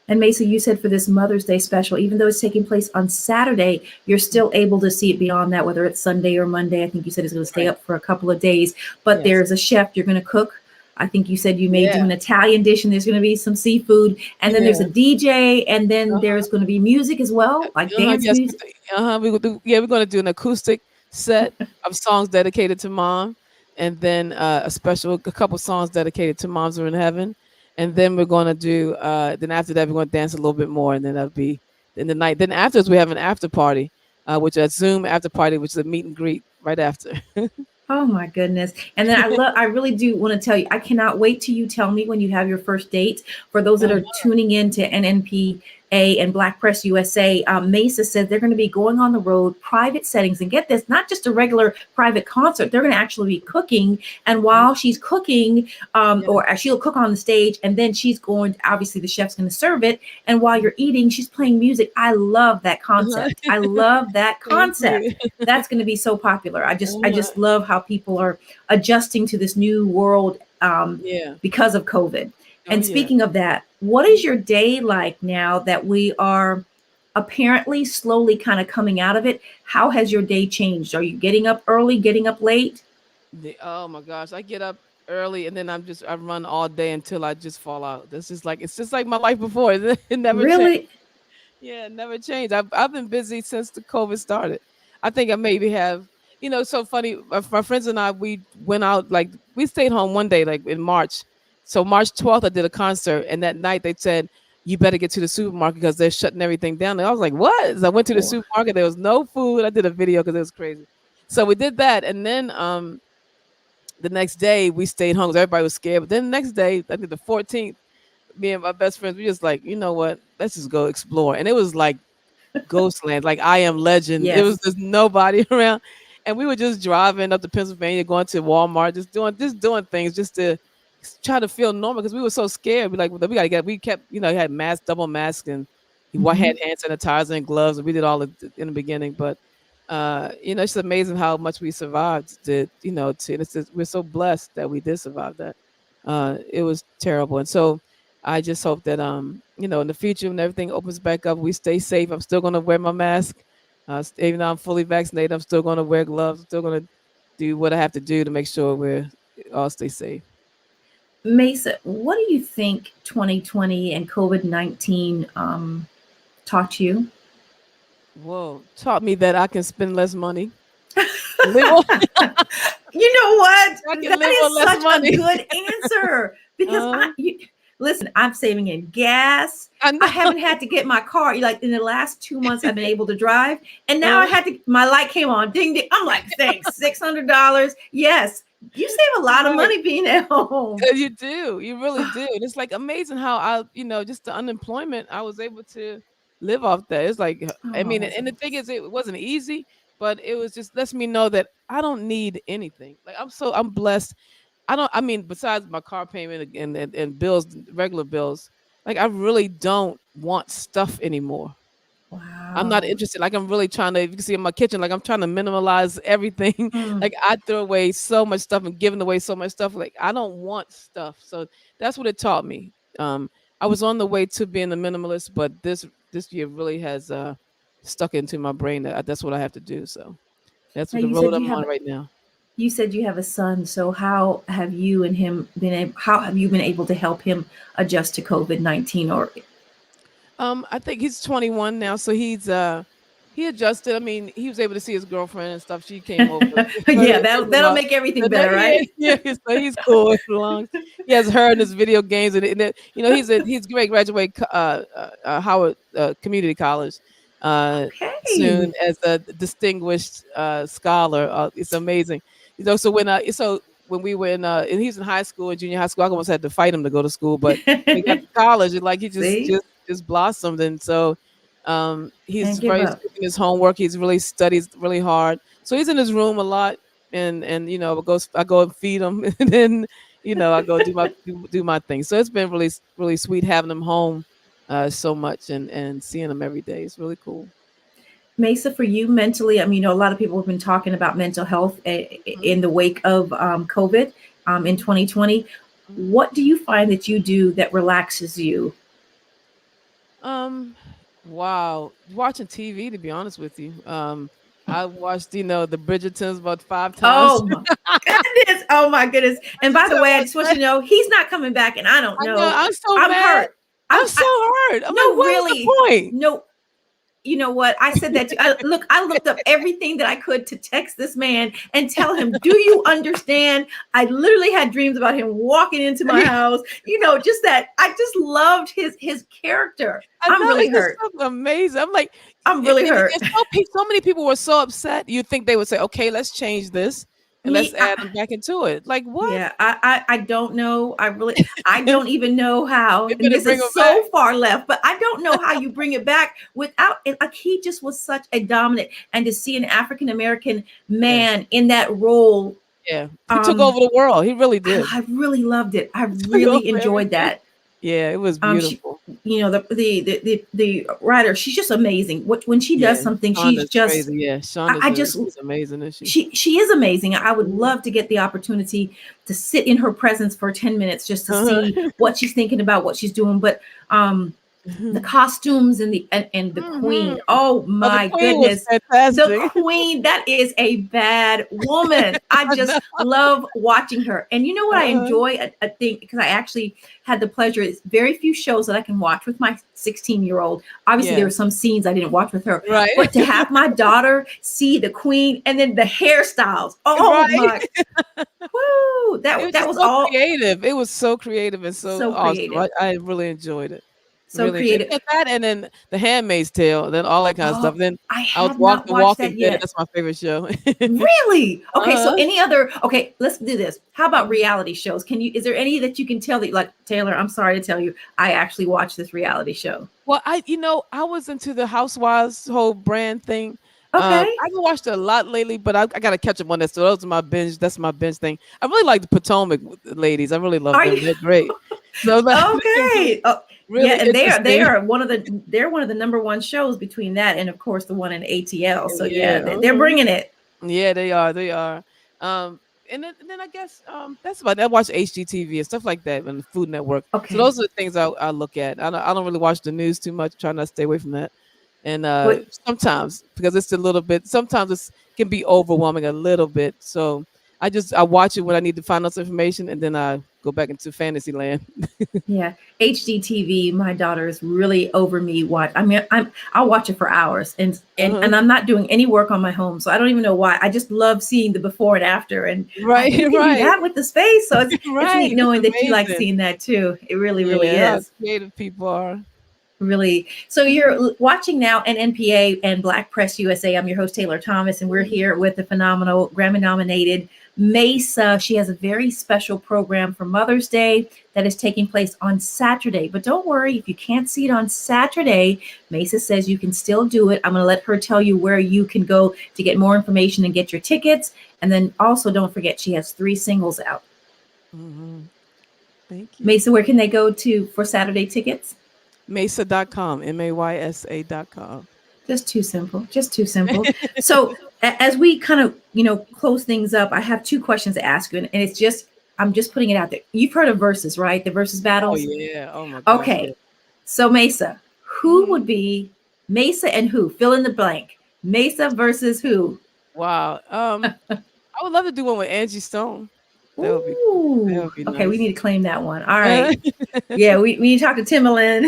And Maysa, you said for this Mother's Day special, even though it's taking place on Saturday, you're still able to see it beyond that, whether it's Sunday or Monday. I think you said it's going to stay up for a couple of days. But Yes. There's a chef. You're going to cook. I think you said you may do Yeah. an Italian dish, and there's going to be some seafood. And then there's a DJ, and then there's going to be music as well, like dance Yes. music. We're going to do an acoustic set of songs dedicated to mom, and then a couple songs dedicated to Moms Are in Heaven. And then we're going to do, then after that, we're going to dance a little bit more. And then that'll be in the night. Then afterwards, we have an after party, which is a Zoom after party, which is a meet and greet right after. Oh my goodness. And then I really do want to tell you, I cannot wait till you tell me when you have your first date. For those that are tuning in to NNPA and Black Press USA, Maysa said they're going to be going on the road, private settings, and get this, not just a regular private concert. They're going to actually be cooking. And while she's cooking, or she'll cook on the stage, and then she's going, obviously the chef's going to serve it. And while you're eating, she's playing music. I love that concept. I love that concept. That's going to be so popular. I just love how people are adjusting to this new world because of COVID. And speaking of that, what is your day like now that we are apparently slowly kind of coming out of it? How has your day changed? Are you getting up early, getting up late? Oh my gosh, I get up early and then I run all day until I just fall out. It's just like my life before. It never Really? changed. Yeah, it never changed. I've been busy since the COVID started. I think I maybe have, so funny. My friends and I, we went out, we stayed home one day, in March. So March 12th, I did a concert, and that night they said, you better get to the supermarket because they're shutting everything down. And I was like, what? So I went to the supermarket. There was no food. I did a video because it was crazy. So we did that. And then the next day we stayed home because everybody was scared. But then the next day, I think the 14th, me and my best friends, we just you know what? Let's just go explore. And it was like Ghostland, like I Am Legend. Yes. It was just nobody around. And we were just driving up to Pennsylvania, going to Walmart, just doing things just to try to feel normal because we were so scared. We kept, he had mask, double mask, and he had Mhm. hand sanitizer and gloves, and we did all of it in the beginning. But it's amazing how much we survived. We're so blessed that we did survive that. It was terrible, and so I just hope that in the future when everything opens back up, we stay safe. I'm still going to wear my mask, even though I'm fully vaccinated. I'm still going to wear gloves. I'm still going to do what I have to do to make sure we all stay safe. Maysa, what do you think 2020 and COVID-19 taught you? Whoa, taught me that I can spend less money. You know what? I can That live is on less such money. a good answer because listen, I'm saving in gas. I haven't had to get my car. Like in the last 2 months, I've been able to drive, and now I had to. My light came on. Ding ding. I'm like, thanks, $600. Yes, you save a lot of money being at home. You do. You really do. And it's like amazing how just the unemployment, I was able to live off that. It's like, I mean, and the thing is, it wasn't easy, but it was just lets me know that I don't need anything. Like I'm blessed. Besides my car payment and bills, regular bills, like I really don't want stuff anymore. Wow. I'm not interested. Like I'm really trying to, if you can see in my kitchen, like I'm trying to minimalize everything. Like I throw away so much stuff and giving away so much stuff. Like I don't want stuff. So that's what it taught me. I was on the way to being a minimalist, but this year really has stuck into my brain that that's what I have to do. So that's Now, the road I'm on right now. You said you have a son. So how have you and him how have you been able to help him adjust to COVID-19 or I think he's 21 now, so he adjusted. I mean, he was able to see his girlfriend and stuff. She came over. Yeah, that'll make everything better, right? Yeah, so he's cool. He has her in his video games, and he's great. Graduate Howard Community College soon as a distinguished scholar. It's amazing. So when we were and he's in high school and junior high school, I almost had to fight him to go to school, but when he got to college, like he just blossomed. And so he's very strict in his homework. He's really studies really hard. So he's in his room a lot, and I go and feed him, and then I go do my thing. So it's been really, really sweet having him home so much and seeing him every day. It's really cool. Maysa, for you mentally, I mean, a lot of people have been talking about mental health in the wake of COVID in 2020. What do you find that you do that relaxes you? Wow. Watching TV, to be honest with you. I watched, the Bridgertons about 5 times. Oh my goodness. Oh my goodness. And by the way, I just want you to know he's not coming back, and I don't know. I'm so mad. hurt. I'm so hurt. I'm no, like, what really. is the point? No. You know what? I said that I looked up everything that I could to text this man and tell him, do you understand? I literally had dreams about him walking into my house. Just that I just loved his character. I'm really hurt. Amazing. I'm like, I'm really hurt. So many people were so upset. You'd think they would say, okay, let's change this. And let's add them back into it. Like what? Yeah, I don't know. I don't even know how. And this is so far left, but I don't know how you bring it back without it. Like he just was such a dominant, and to see an African American man in that role. Yeah, he took over the world. He really did. I really loved it. I really enjoyed that. Yeah, it was beautiful. The writer, she's just amazing. When she does something, she's just crazy. Yeah, Shonda's amazing, isn't she? She is amazing. I would love to get the opportunity to sit in her presence for 10 minutes just to see what she's thinking about, what she's doing. But the costumes and the queen. Oh my goodness. The queen, that is a bad woman. I just love watching her. And you know what I enjoy? I think because I actually had the pleasure, it's very few shows that I can watch with my 16-year-old. Obviously, there were some scenes I didn't watch with her. Right. But to have my daughter see the queen and then the hairstyles. Oh my. Woo. That was so all creative. It was so creative and so awesome. I really enjoyed it. So really creative. That, and then The Handmaid's Tale, then all that kind of stuff. Then I was Walking Dead. That's my favorite show. Really? Okay. So any other? Okay, let's do this. How about reality shows? Is there any that you can tell that, like Taylor? I'm sorry to tell you, I actually watched this reality show. Well, I was into the Housewives whole brand thing. Okay. I haven't watched it a lot lately, but I got to catch up on that. So those are my binge. That's my binge thing. I really like the Potomac ladies. I really love Are them. you They're great. So okay? Oh, yeah, really and they interesting. are one of the number one shows between that and of course the one in ATL. So yeah, Yeah. they're bringing it. Yeah, they are. They are. And then I guess that's about it. I watch HGTV and stuff like that and the Food Network. So Okay. those are the things I look at. I don't really watch the news too much. Try not to stay away from that. And But sometimes because it's a little bit. Sometimes it can be overwhelming a little bit. So I watch it when I need to find out some information, and then I go back into fantasy land. yeah, HGTV. My daughter is really over me. I mean, I'll watch it for hours, and Uh-huh. and I'm not doing any work on my home, so I don't even know why. I just love seeing the before and after, and Right, we can do right, that with the space. So it's right. neat It's knowing that you like amazing. seeing that too. It really, really Yeah, how is. creative people are. Really. So you're Mhm, watching now NNPA and Black Press USA. I'm your host, Taylor Thomas, and we're mhm. here with the phenomenal Grammy nominated Maysa. She has a very special program for Mother's Day that is taking place on Saturday. But don't worry, if you can't see it on Saturday, Maysa says you can still do it. I'm going to let her tell you where you can go to get more information and get your tickets. And then also don't forget, she has 3 singles out. Mhm. Thank you. Maysa, where can they go to for Saturday tickets? Maysa.com, Maysa.com. Just too simple. Just too simple. So as we kind of, close things up, I have 2 questions to ask you, and it's just I'm just putting it out there. You've heard of verses, right? The versus Oh battles. yeah. Oh my gosh. Yeah. Okay. So Maysa, who Mhm. would be Maysa and who? Fill in the blank. Maysa versus who? Wow. I would love to do one with Angie Stone. That would be cool. That Ooh. would be Okay, we nice. need to claim that one. All right. Yeah, we need to talk to Timbaland.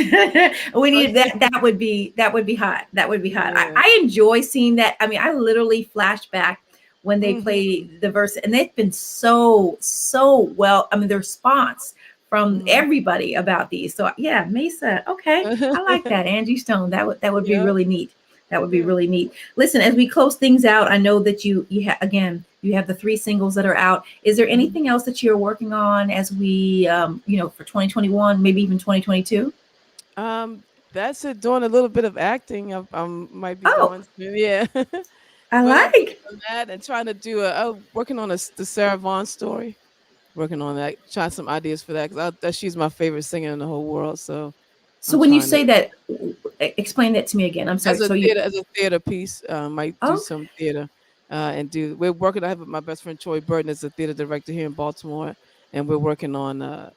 We need Okay. that would be hot. That would be hot. I, Yeah. I enjoy seeing that. I mean, I literally flash back when they play Mhm. the verse, and they've been so well. I mean, the response from Mhm. everybody about these. So yeah, Mesa. Okay, I like that. Angie Stone. That would be Yep. really neat. That would be Yep. really neat. Listen, as we close things out, I know that you have the 3 singles that are out. Is there Mhm. anything else that you're working on as we for 2021, maybe even 2022? Um, that's it. Doing a little bit of acting. I might be Oh, going to, yeah. I But I'm like. doing that and trying to do working on the Sarah Vaughan story. Working on that, trying some ideas for that because she's my favorite singer in the whole world. So So I'm when you trying to say that, explain that to me again. I'm sorry. So you as a theater piece, might do oh some theater, and do. We're working. I have my best friend Troy Burton is a theater director here in Baltimore, and we're working on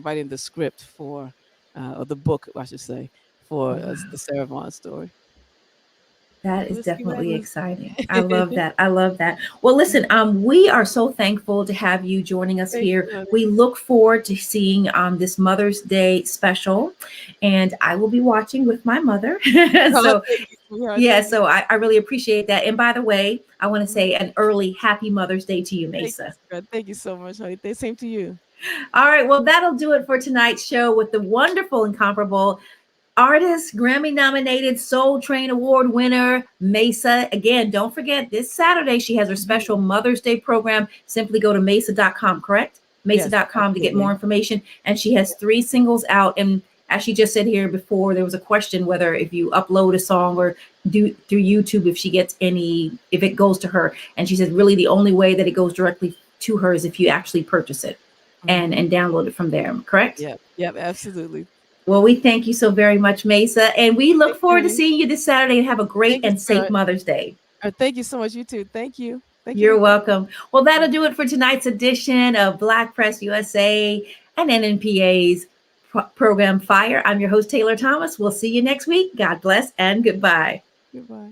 writing the script for, or the book, I should say, for wow. the Sarah Vaughan story. That So is let's see what definitely happens. exciting. I love that. I love that. Well, listen, we are so thankful to have you joining us Thank here. you, honey. We look forward to seeing this Mother's Day special, and I will be watching with my mother. Oh, So, thank you, sweetheart. yeah, Thank you. so I really appreciate that. And by the way, I want to Mhm. say an early happy Mother's Day to you, Thank you, Mesa. sweetheart. Thank you so much, honey. Same to you. All right, well, that'll do it for tonight's show with the wonderful, incomparable artist, Grammy nominated Soul Train Award winner, Maysa. Again, don't forget this Saturday, she has her Mhm. special Mother's Day program. Simply go to Maysa.com, correct? Yes, Maysa.com to get more absolutely. information. And she has 3 singles out. And as she just said here before, there was a question whether if you upload a song or do through YouTube, if it goes to her. And she said, really, the only way that it goes directly to her is if you actually purchase it and Mhm. download it from there, correct? Yep. Yep. Absolutely. Well, we thank you so very much, Mesa, and we look Thank you, forward to honey. seeing you this Saturday and have a great Thank you, and safe sweetheart. Mother's Day. Thank you so much. You too. Thank you. Thank you, You're everybody. welcome. Well, that'll do it for tonight's edition of Black Press USA and NNPA's program Fire. I'm your host, Taylor Thomas. We'll see you next week. God bless and goodbye. Goodbye.